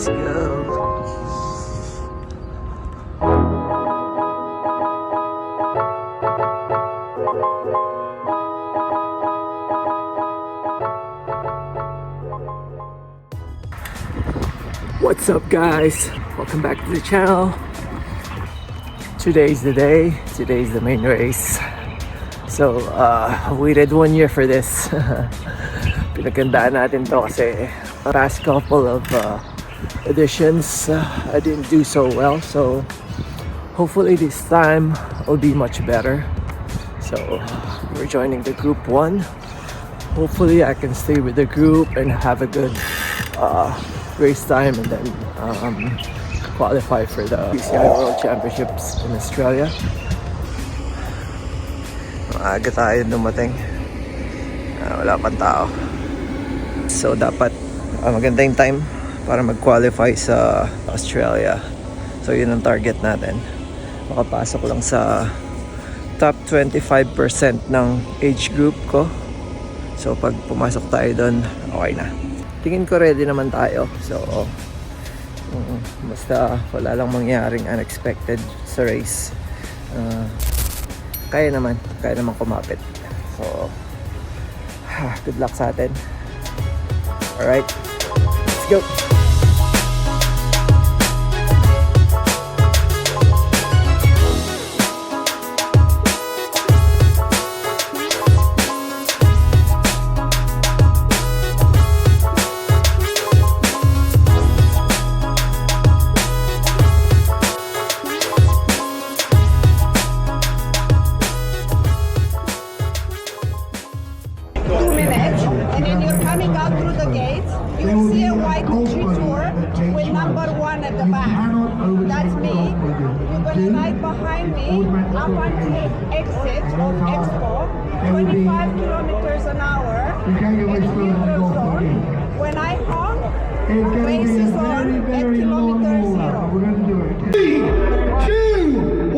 Let's go. What's up, guys? Welcome back to the channel. Today's the day. Today's the main race. So, waited 1 year for this. Pinagandaan natin to kasi past couple of editions I didn't do so well. So, hopefully this time will be much better. So, we're joining the group 1. Hopefully I can stay with the group and have a good race time and then qualify for the PCI World Championships in Australia. Maaga tayo dumating. Wala pang tao. So dapat maganda yung time para mag-qualify sa Australia. So yun ang target natin. Makapasok lang sa top 25% ng age group ko. So pag pumasok tayo doon, okay na. Tingin ko ready naman tayo. So basta wala lang mangyaring unexpected sa race. Kaya naman kumapit. So good luck sa atin. Alright, let's go. And then you're coming out through the gates, you will see a white G-Tour with number 1 at the back. That's me. You're going to ride behind me up until exit of Expo, 25 kilometers an hour in neutral zone. When I honk, race is on at kilometer 0. 3, 2, 1,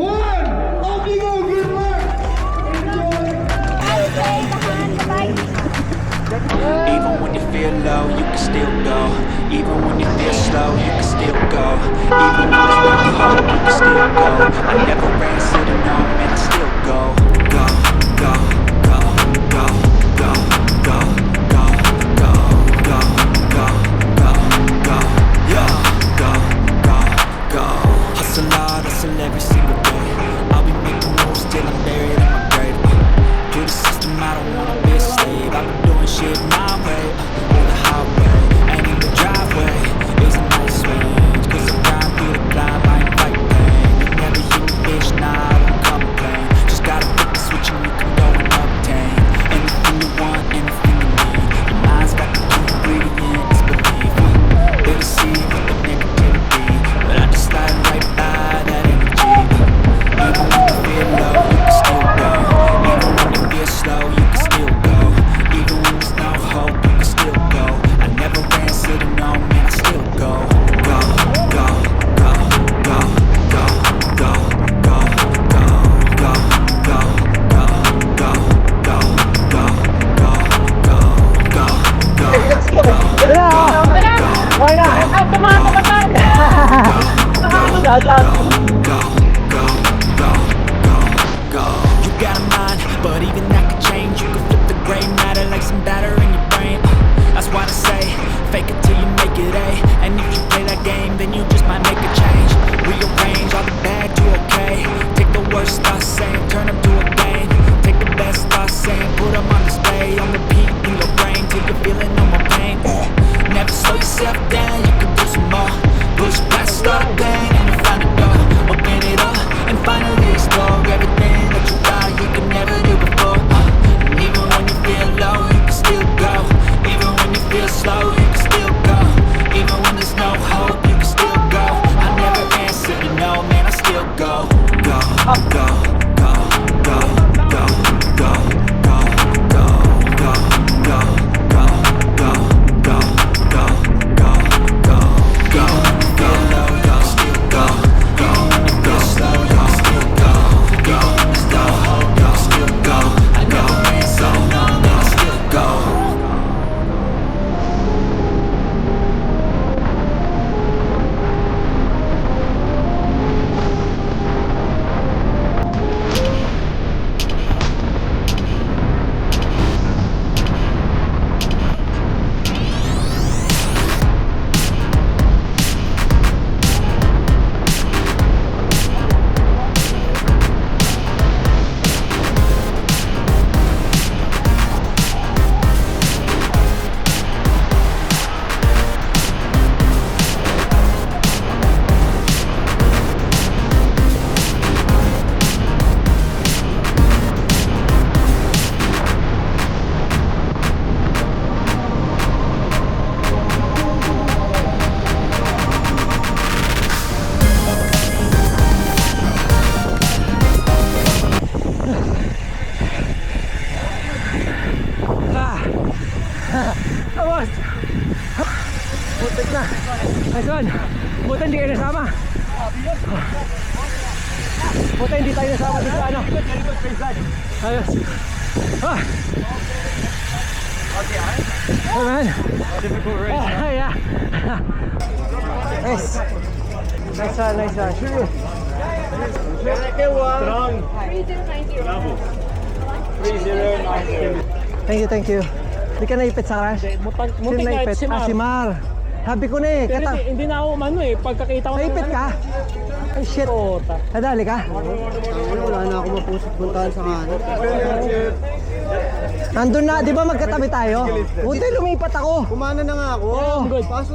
off you go, good luck! Even when you feel low, you can still go. Even when you feel slow, you can still go. Even when there's no hope, you can still go. I never ran, sitting on, man, I still go. Go, go, go, go, go, go, go, go, go, go, go, go, yeah, go, go, go. Hustle hard, hustle every single day. I'll be making moves till I'm buried in my grave. To the system, I don't wanna be a slave. I've been doing shit my way, on the highway, and in the driveway is a nice range. Cause I'm riding through the climb, I ain't fight pain. You never hear me, bitch, nah, I don't complain. Just gotta flip the switch and you can go and obtain anything you want, anything you need. Your mind's got the key ingredient, it's belief. They deceive with the negativity, but I just slide right by that energy. Even when you feel low, you can still go. Even when you feel slow, you can still go. Even when there's no hope, you can still go. I never ran, sitting on, man, I still go. Go, go, go, go, go, go, go, go, go, go, go, go, go, go, go, go, go. Why not? You got a mind, but even that could change. You can flip the gray matter like some batter in your brain. That's why I say, fake it till you make it A. And if you play that game, then you just might make a change. Rearrange all the bad to okay. Take the worst thoughts saying, turn them to a game. Take the best thoughts saying, put them on display. On repeat in your brain till you're feeling no more pain. Never slow yourself down, you can do some more. Push past the pain and you find a door. Open it up and finally explore everything that you thought you could never do before. And even when you feel low, you can still go. Even when you feel slow, you can still go. Even when there's no hope, you can still go. I never answer to no, man, I still go. Go, go, go, go, go, go, go, go, go, go, go, go, go, go, go, go, go. Feel low, you can still go. Even when you feel slow, you can still go. Even when there's no hope, you can still go. I never answer to no, man, I still go. Malapit na. Nice one. Buta hindi kayo nasama. Buta hindi tayo nasama dito ano. Ayos. Ah. Oh man. Oh, yeah. Nice. Nice one, nice one. Sure. Strong. 3090. Thank you, thank you. Hindi ka naipit sa crash? Muntik na naipit? si Mar. Ah, si Mar. Sabi ko na eh. Pero Kata, hindi na ako umano eh. Pagkakita ko naipit ka? Ay shit. Ota. Nadali ka? Wala na ako mapusot puntahan sa kanan. Nandun na, di ba magkatabi tayo? Buti lumipat ako. Kumana na nga ako. Oo. Good. Paso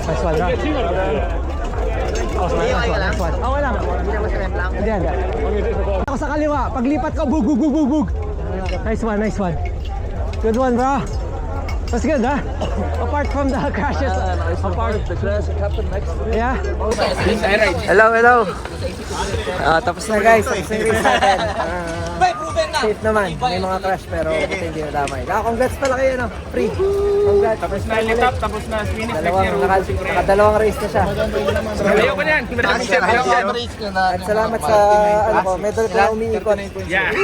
Nice one, bro. Nice one. Oh, wala. Hindi, hindi. Ako sa kaliwa. Paglipat ko, bug, bug, bug, bug, bug. Nice one, nice one. Good one, bro. That's good, huh? Apart from the crashes. Apart of the crash that happened next. Yeah. Hello, hello. Tapos na guys. Tapos na yung race natin. Safe naman. May mga crash pero hindi nadamay. Congrats pala kayo, no? Free. Congrats. Tapos na yung top, tapos na Phoenix. Nakadalawang race na siya. Ayaw ko na yan. At salamat sa ano ko, medal ko na umiikot. Yeah.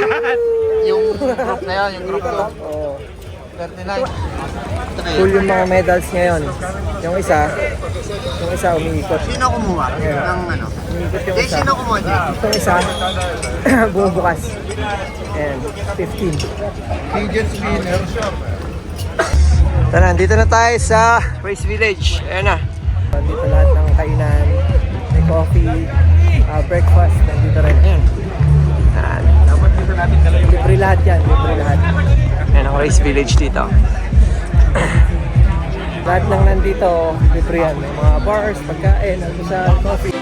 yung group na yan, yung group ko. Oo. 39. Cool yung mga medals ngayon. Yung isa umiikot. Sino kumuha? Ng ano? Umiikot yung isa. Sino kumuha dyan? Itong isa, bumubukas. And 15. Agent winner. Tara, dito na tayo sa Race Village. Ayan na. Dito lahat ng kainan. May coffee, breakfast. Nandito rin. Ayan. Libre lahat yan. Libre lahat. Ayan ang Race Village dito. Lahat ng nandito, libre yan. May mga bars, pagkain, almusal, coffee.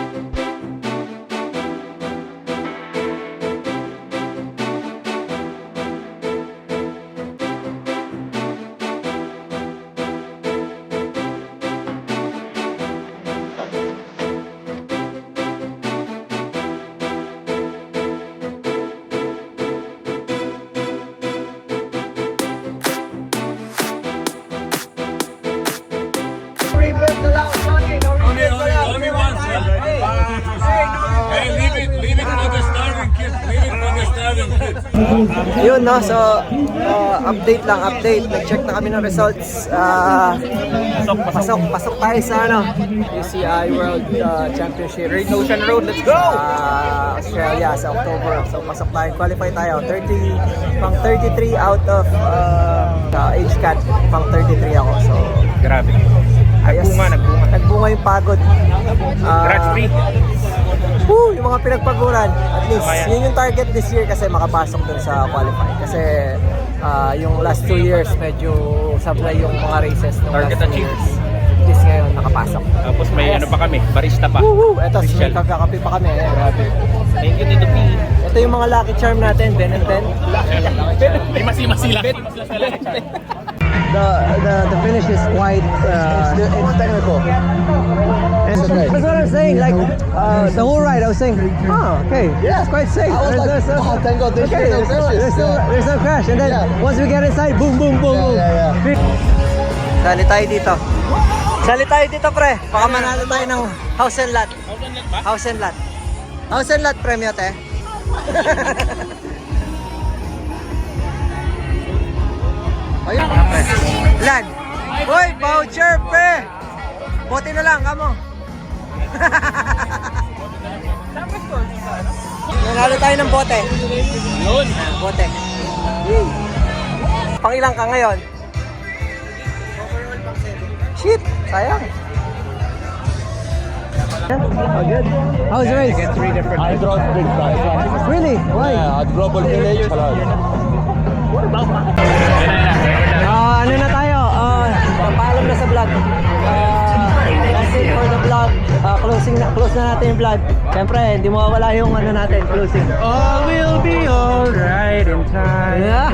Yun no, so update. Nag-check na kami ng results. Pasok tayo sa ano, UCI World Championship. Great Ocean Road, let's go! Australia sa October. So pasok tayo, qualify tayo. Pang 33 out of age cut, pang 33 ako. So Grabe. ayos. Nagbunga yung pagod. Scratch free. Woo! Yung mga pinagpaguran. At least, yun yung target this year kasi makapasok dun sa qualify. Kasi yung last 2 years, medyo sablay yung mga races ng Target last 2 achieved. years. This ngayon, nakapasok. Tapos may ano pa kami, barista pa. Woo! Eto, Official. kakapi pa kami. Grabe. Thank you Tito P. Ito yung mga lucky charm natin, Ben and Ben. May masi-masila. The finish is quite it's technical. And that's what I'm saying. Like the whole ride, I was saying, oh, okay, yeah, it's quite safe. I was like, oh, thank God, there's no crashes. There's no crash. And then once we get inside, boom, boom, boom, boom. Sali tayo dito, pre. Baka manalo tayo ng house and lot. House and lot premio, te. Ayun. Lan. Hoy, voucher, pre. Bote na lang, kamo. Nanalo tayo ng bote. Yun. Bote. Pangilang ka ngayon? Shit, sayang. Oh, good. How's the race? I drove big prize. Really? Why? Yeah, at Global Village. Ano na tayo? Papaalam na sa vlog. That's it for the vlog. Close na natin yung vlog. Siyempre, hindi mawawala yung ano natin, closing. All will be alright in time. Yeah.